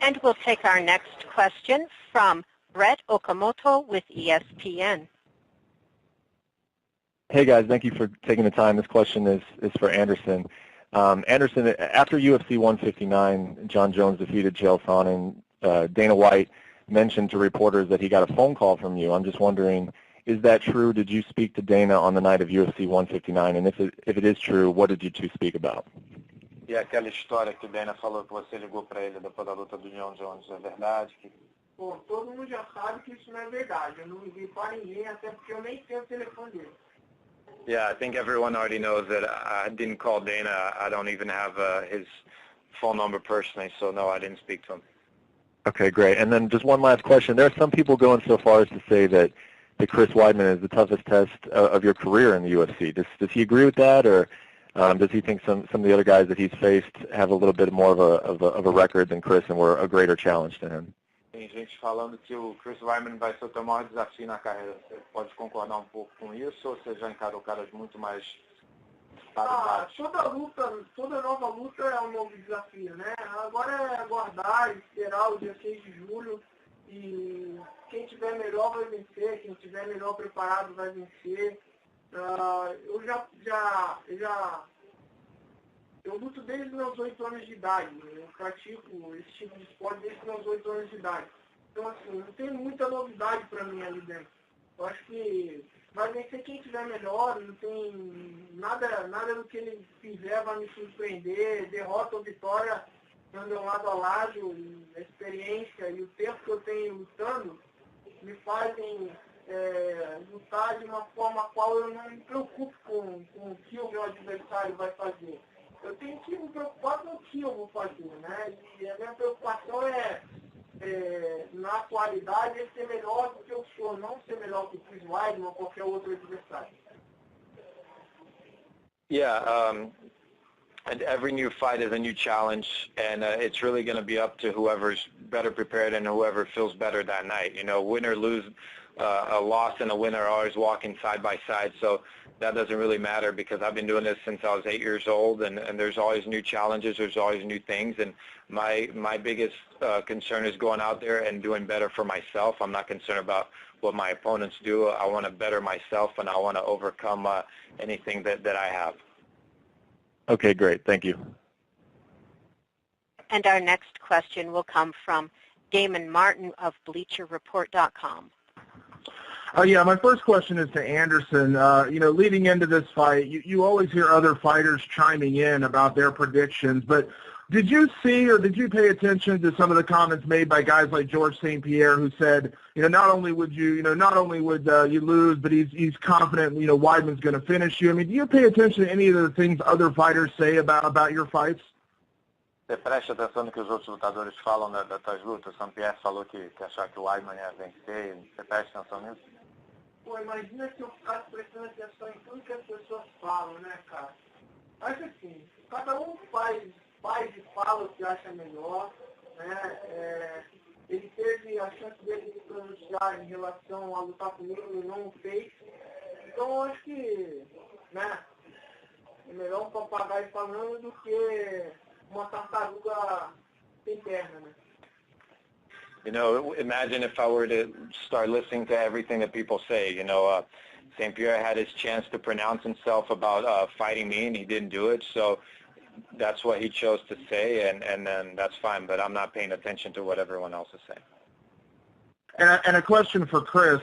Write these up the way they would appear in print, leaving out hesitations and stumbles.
And we'll take our next question from Brett Okamoto with ESPN. Hey guys, thank you for taking the time. This question is for Anderson. Anderson, after UFC 159, John Jones defeated Chael Sonnen. Dana White mentioned to reporters that he got a phone call from you. I'm just wondering, is that true? Did you speak to Dana on the night of UFC 159? And if it is true, what did you two speak about? E aquela história que o Dana falou que você ligou para ele depois da luta do John Jones, é verdade? Bom, todo mundo já sabe que isso não é verdade. Eu não liguei para ninguém, até porque eu nem sei o telefone dele. Yeah, I think everyone already knows that I didn't call Dana. I don't even have his phone number personally, so no, I didn't speak to him. Okay, great. And then just one last question. There are some people going so far as to say that Chris Weidman is the toughest test of your career in the UFC. Does he agree with that, or does he think some of the other guys that he's faced have a little bit more of a record than Chris and were a greater challenge to him? Tem gente falando que o Chris Weidman vai ser o teu maior desafio na carreira. Você pode concordar um pouco com isso, ou você já encarou caras muito mais qualidade? Toda nova luta é um novo desafio, né? Agora é aguardar, esperar o dia 6 de julho e quem tiver melhor vai vencer, quem tiver melhor preparado vai vencer. Eu luto desde os meus 8 anos de idade. Eu pratico esse tipo de esporte desde os meus 8 anos de idade. Então, assim, não tem muita novidade para mim ali dentro. Eu acho que vai vencer quem tiver melhor, não tem nada do que ele fizer vai me surpreender. Derrota ou vitória andam lado a lado, a experiência e o tempo que eu tenho lutando me fazem lutar de uma forma a qual eu não me preocupo com o que o meu adversário vai fazer. Eu tenho que me preocupar com o que eu vou fazer, né? E a minha preocupação na atualidade, é ser melhor do que eu sou, não ser melhor que o Chris Weidman ou qualquer outro adversário. Yeah, and every new fight is a new challenge, and it's really going to be up to whoever's better prepared and whoever feels better that night. You know, win or lose, a loss and a winner are always walking side by side, so that doesn't really matter because I've been doing this since I was 8 years old, and there's always new challenges, there's always new things, and my biggest concern is going out there and doing better for myself. I'm not concerned about what my opponents do. I want to better myself, and I want to overcome anything that I have. Okay, great. Thank you. And our next question will come from Damon Martin of BleacherReport.com. Yeah, my first question is to Anderson. Leading into this fight, you always hear other fighters chiming in about their predictions, but did you see or did you pay attention to some of the comments made by guys like George St. Pierre, who said, not only would you lose, but he's confident, Weidman's going to finish you. I mean, do you pay attention to any of the things other fighters say about your fights? Você presta atenção no que os outros lutadores falam das tuas lutas? St. Pierre falou que achava que o Weidman ia vencer. Você presta atenção nisso? Pô, imagina se eu ficasse prestando atenção em tudo que as pessoas falam, né, cara? Acho assim, cada um faz e fala o que acha melhor, né? Ele teve a chance dele de se pronunciar em relação a lutar comigo e não o fez. Então, acho que, né, é melhor um papagaio falando do que uma tartaruga sem perna, né? Imagine if I were to start listening to everything that people say. St. Pierre had his chance to pronounce himself about fighting me, and he didn't do it. So that's what he chose to say, and then that's fine. But I'm not paying attention to what everyone else is saying. And a question for Chris.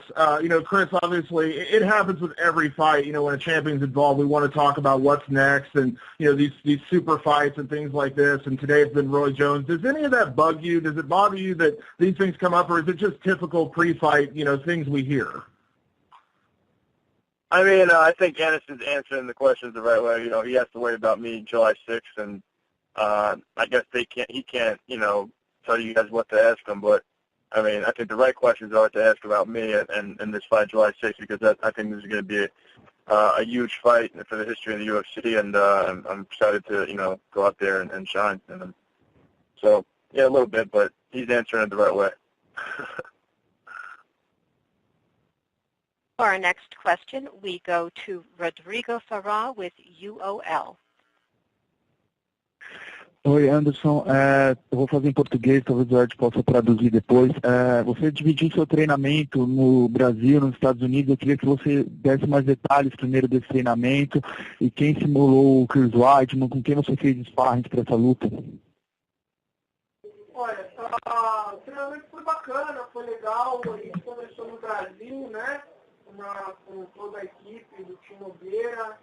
Chris, obviously, it happens with every fight. When a champion's involved, we want to talk about what's next and, these super fights and things like this. And today it's been Roy Jones. Does any of that bug you? Does it bother you that these things come up, or is it just typical pre-fight, things we hear? I mean, I think Anderson's answering the questions the right way. He has to worry about me July 6th, and I guess he can't, tell you guys what to ask him, but I mean, I think the right questions are to ask about me and this fight July 6th, because I think this is going to be a huge fight for the history of the UFC, and I'm excited to, go out there and shine. So, yeah, a little bit, but he's answering it the right way. For our next question, we go to Rodrigo Farah with UOL. Oi, Anderson. Eu vou fazer em português, talvez o Ed possa traduzir depois. Você dividiu seu treinamento no Brasil, nos Estados Unidos. Eu queria que você desse mais detalhes primeiro desse treinamento e quem simulou o Chris Weidman, com quem você fez sparring para essa luta. Olha, o treinamento foi bacana, foi legal. A gente começou no Brasil, né? Com toda a equipe do time Nogueira.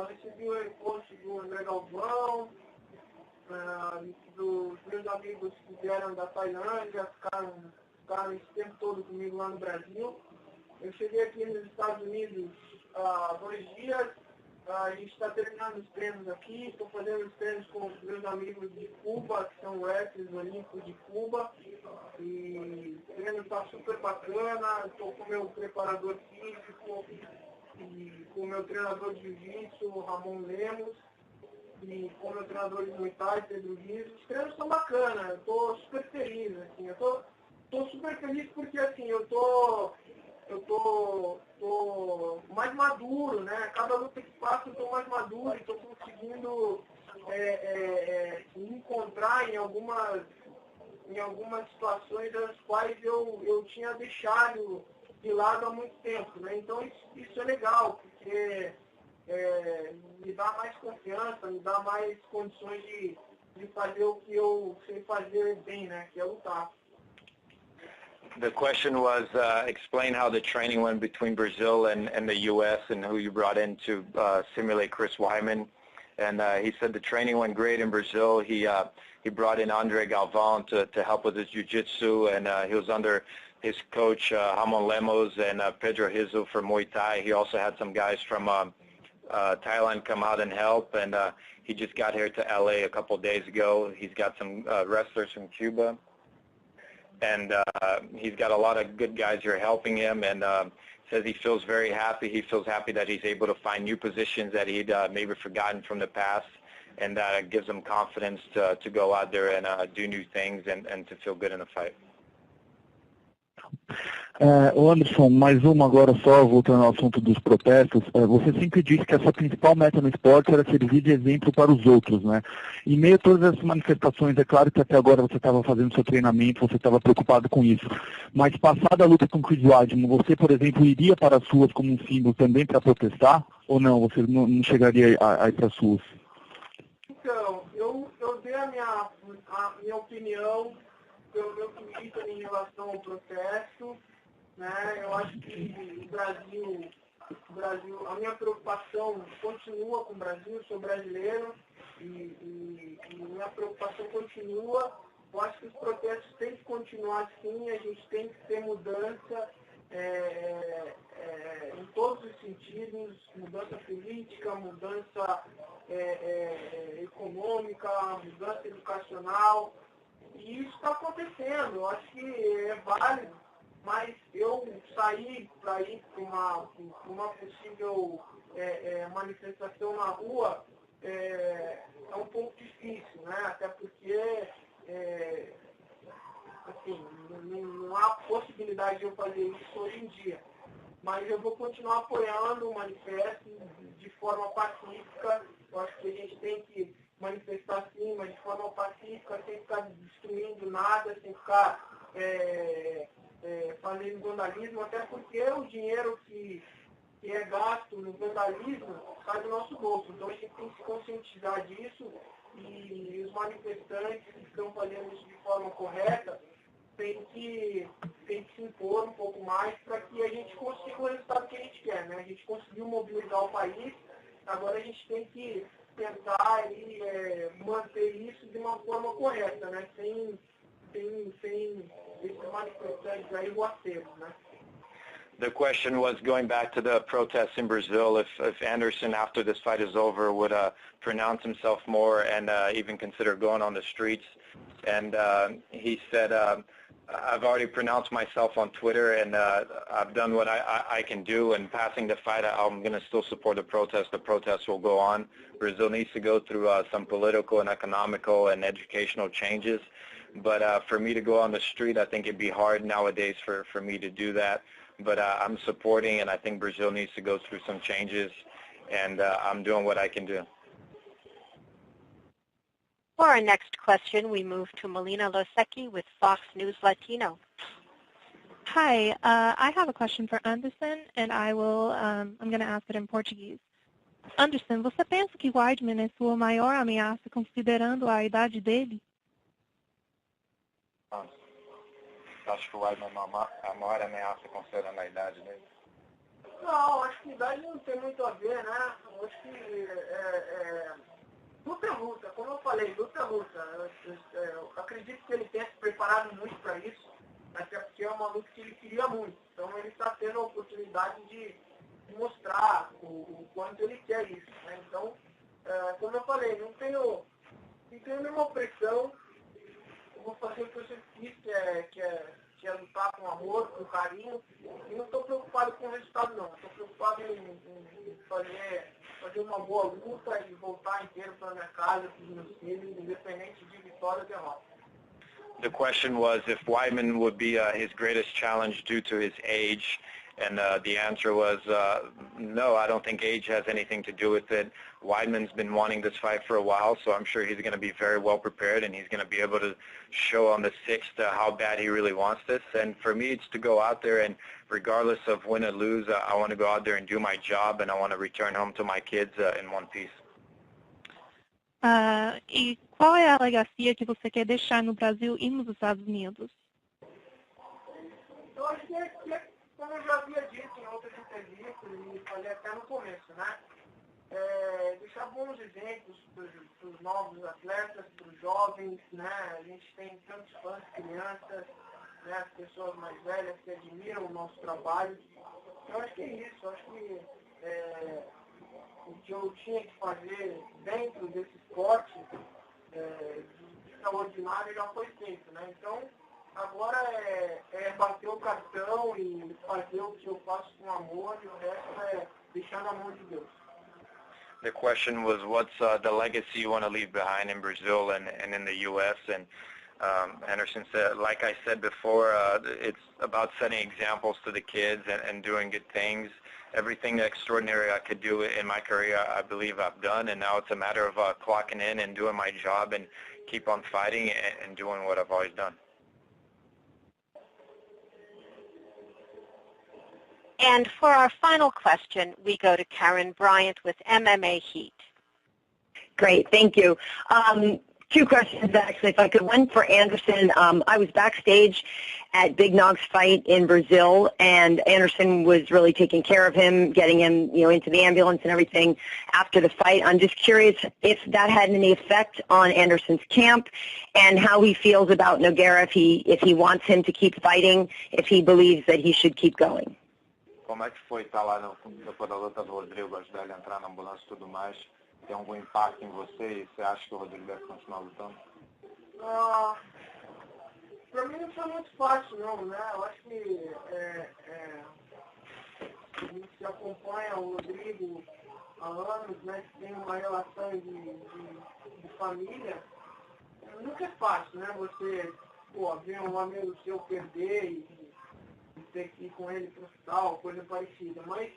Recebi o reforço do André Galvão. Dos meus amigos que vieram da Tailândia, ficaram esse tempo todo comigo lá no Brasil. Eu cheguei aqui nos Estados Unidos há 2 dias, a gente está terminando os treinos aqui, estou fazendo os treinos com os meus amigos de Cuba, que são wrestlers olímpicos de Cuba, e o treino está super bacana, estou com o meu preparador físico e com o meu treinador de jiu-jitsu, Ramon Lemos, e com o meu treinador de Muay Thai, Pedro Rios. Os treinos estão bacanas, eu estou super feliz, assim, eu tô super feliz porque, assim, eu tô mais maduro, né? Cada luta que passo eu estou mais maduro e estou conseguindo me encontrar em algumas situações das quais eu tinha deixado de lado há muito tempo, né? Então isso é legal, porque me dá mais confiança, me dá mais condições de fazer o que eu sei fazer bem, né? Que é lutar. The question was, explain how the training went between Brazil and the U.S. and who you brought in to simulate Chris Weidman. And he said the training went great in Brazil. He brought in Andre Galvão to help with his jiu-jitsu, and he was under his coach, Ramon Lemos, and Pedro Rizzo for Muay Thai. He also had some guys from Thailand come out and help, and he just got here to L.A. a couple days ago. He's got some wrestlers from Cuba. And he's got a lot of good guys here helping him, and says he feels very happy. He feels happy that he's able to find new positions that he'd maybe forgotten from the past, and that gives him confidence to go out there and do new things and to feel good in the fight. Anderson, mais uma agora só, voltando ao assunto dos protestos. Você sempre disse que a sua principal meta no esporte era servir de exemplo para os outros, né? Em meio a todas essas manifestações, é claro que até agora você estava fazendo seu treinamento, você estava preocupado com isso. Mas passada a luta com o Chris Weidman, você, por exemplo, iria para as ruas como um símbolo também para protestar? Ou não? Você não chegaria a ir para as ruas? Então, eu dei a minha opinião pelo meu Twitter em relação ao protesto, né? Eu acho que o Brasil, a minha preocupação continua com o Brasil, eu sou brasileiro e minha preocupação continua. Eu acho que os protestos têm que continuar assim, a gente tem que ter mudança em todos os sentidos, mudança política, mudança econômica, mudança educacional. E isso está acontecendo, eu acho que é válido, mas eu sair para ir para uma possível manifestação na rua é um pouco difícil, né? Até porque assim, não há possibilidade de eu fazer isso hoje em dia. Mas eu vou continuar apoiando o manifesto de forma pacífica. Eu acho que a gente tem que manifestar sim, mas de forma pacífica, sem ficar destruindo nada, sem ficar fazendo vandalismo, até porque o dinheiro que é gasto no vandalismo sai do nosso bolso. Então a gente tem que se conscientizar disso e os manifestantes que estão fazendo isso de forma correta têm que se impor um pouco mais para que a gente consiga o resultado que a gente quer, né? A gente conseguiu mobilizar o país, agora a gente tem que tentar manter isso de uma forma correta, né? Sem esses manifestantes aí ruaceiros, né? The question was going back to the protests in Brazil, if Anderson, after this fight is over, would pronounce himself more and even consider going on the streets. And he said, I've already pronounced myself on Twitter, and I've done what I can do. And passing the fight, I'm going to still support the protest. The protest will go on. Brazil needs to go through some political and economical and educational changes. But for me to go on the street, I think it'd be hard nowadays for me to do that. But I'm supporting, and I think Brazil needs to go through some changes, and I'm doing what I can do. For our next question, we move to Melina Losecki with Fox News Latino. Hi, I have a question for Anderson, and I'm going to ask it in Portuguese. Anderson, você pensa que Weidman é sua maior ameaça considerando a idade dele? Acho que o Weidman é a maior ameaça considerando a idade dele. Não, acho que idade não tem muito a ver, né? Acho que luta é luta, como eu falei, luta é luta. Eu acredito que ele tenha se preparado muito para isso, até porque é uma luta que ele queria muito. Então ele está tendo a oportunidade de mostrar o quanto ele quer isso, né? Então, como eu falei, não tenho nenhuma pressão. Eu vou fazer o que eu sempre fiz, que é lutar com amor, com carinho. E não estou preocupado com o resultado, não. Estou preocupado em fazer uma boa luta e voltar inteiro para minha casa, para os meus filhos, independente de vitória ou derrota. The question was if Weidman would be his greatest challenge due to his age, and the answer was no, I don't think age has anything to do with it. Weidman's been wanting this fight for a while, so I'm sure he's going to be very well prepared, and he's going to be able to show on the 6th how bad he really wants this. And for me, it's to go out there, and regardless of win or lose, I want to go out there and do my job, and I want to return home to my kids in one piece. E qual é a legacia que você quer deixar no Brasil e nos Estados Unidos? Eu acho que como eu já havia dito em outras entrevistas e falei até no começo, né? Deixar bons exemplos para os novos atletas, para os jovens, né? A gente tem tantos fãs, crianças, né? As pessoas mais velhas que admiram o nosso trabalho. Eu acho que é isso, eu acho que o que eu tinha que fazer dentro desse esporte extraordinário já foi feito, né? Então, agora é bater o cartão e fazer o que eu faço com amor, e o resto é deixar na mão de Deus. The question was, what's the legacy you want to leave behind in Brazil and in the U.S.? And Anderson said, like I said before, it's about setting examples to the kids and doing good things. Everything extraordinary I could do in my career, I believe I've done, and now it's a matter of clocking in and doing my job and keep on fighting and doing what I've always done. And for our final question, we go to Karen Bryant with MMA Heat. Great, thank you. Two questions, actually, if I could. One for Anderson. I was backstage at Big Nog's fight in Brazil, and Anderson was really taking care of him, getting him, into the ambulance and everything after the fight. I'm just curious if that had any effect on Anderson's camp and how he feels about Nogueira, if he wants him to keep fighting, if he believes that he should keep going. Como é que foi estar lá depois da luta do Rodrigo, ajudar ele a entrar na ambulância e tudo mais? Tem algum impacto em você e você acha que o Rodrigo deve continuar lutando? Para mim não foi muito fácil, não, né? Eu acho que a gente se acompanha o Rodrigo há anos, né? Que tem uma relação de família. Nunca é fácil, né? Você ver um amigo seu perder e ter que ir com ele para o hospital, coisa parecida. Mas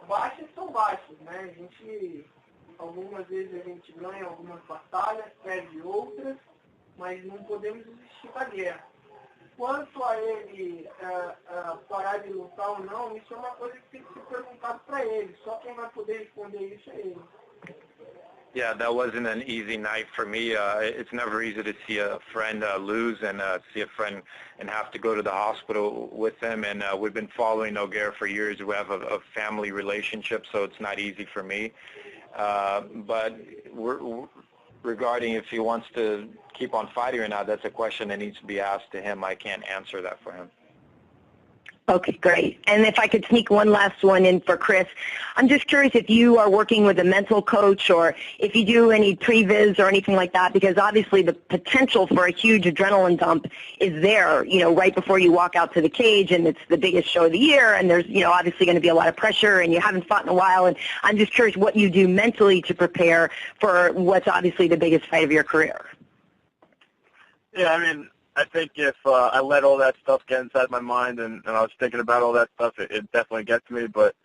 baixas são baixas, né? Algumas vezes a gente ganha algumas batalhas, perde outras, mas não podemos desistir da guerra. Quanto a ele parar de lutar ou não, isso é uma coisa que tem que ser perguntado para ele. Só quem vai poder responder isso é ele. Yeah, that wasn't an easy night for me. It's never easy to see a friend lose and see a friend and have to go to the hospital with them. And we've been following Nogueira for years. We have a family relationship, so it's not easy for me. But regarding if he wants to keep on fighting or not, that's a question that needs to be asked to him. I can't answer that for him. Okay, great. And if I could sneak one last one in for Chris, I'm just curious if you are working with a mental coach or if you do any previs or anything like that, because obviously the potential for a huge adrenaline dump is there, right before you walk out to the cage, and it's the biggest show of the year, and there's, obviously going to be a lot of pressure, and you haven't fought in a while, and I'm just curious what you do mentally to prepare for what's obviously the biggest fight of your career. Yeah, I think if I let all that stuff get inside my mind and I was thinking about all that stuff, it definitely gets me. But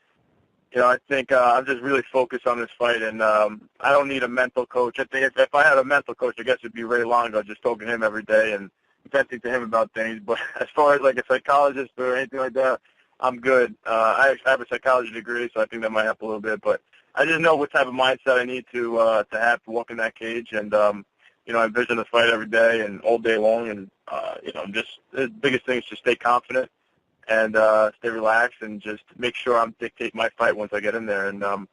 I think I'm just really focused on this fight, and I don't need a mental coach. I think if I had a mental coach, I guess it'd be Ray Longo, just talking to him every day and venting to him about things. But as far as like a psychologist or anything like that, I'm good. I have a psychology degree, so I think that might help a little bit. But I just know what type of mindset I need to have to walk in that cage, and I envision the fight every day and all day long, and just the biggest thing is just stay confident and stay relaxed and just make sure I'm dictating my fight once I get in there. And I'm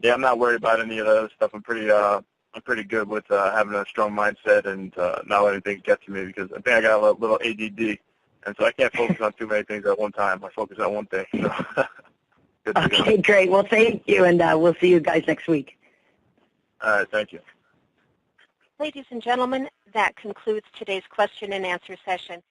not worried about any of that other stuff. I'm pretty good with having a strong mindset and not letting things get to me, because I think I got a little ADD, and so I can't focus on too many things at one time. I focus on one thing. So. Okay, great. Well, thank you, and we'll see you guys next week. All right, thank you. Ladies and gentlemen, that concludes today's question and answer session.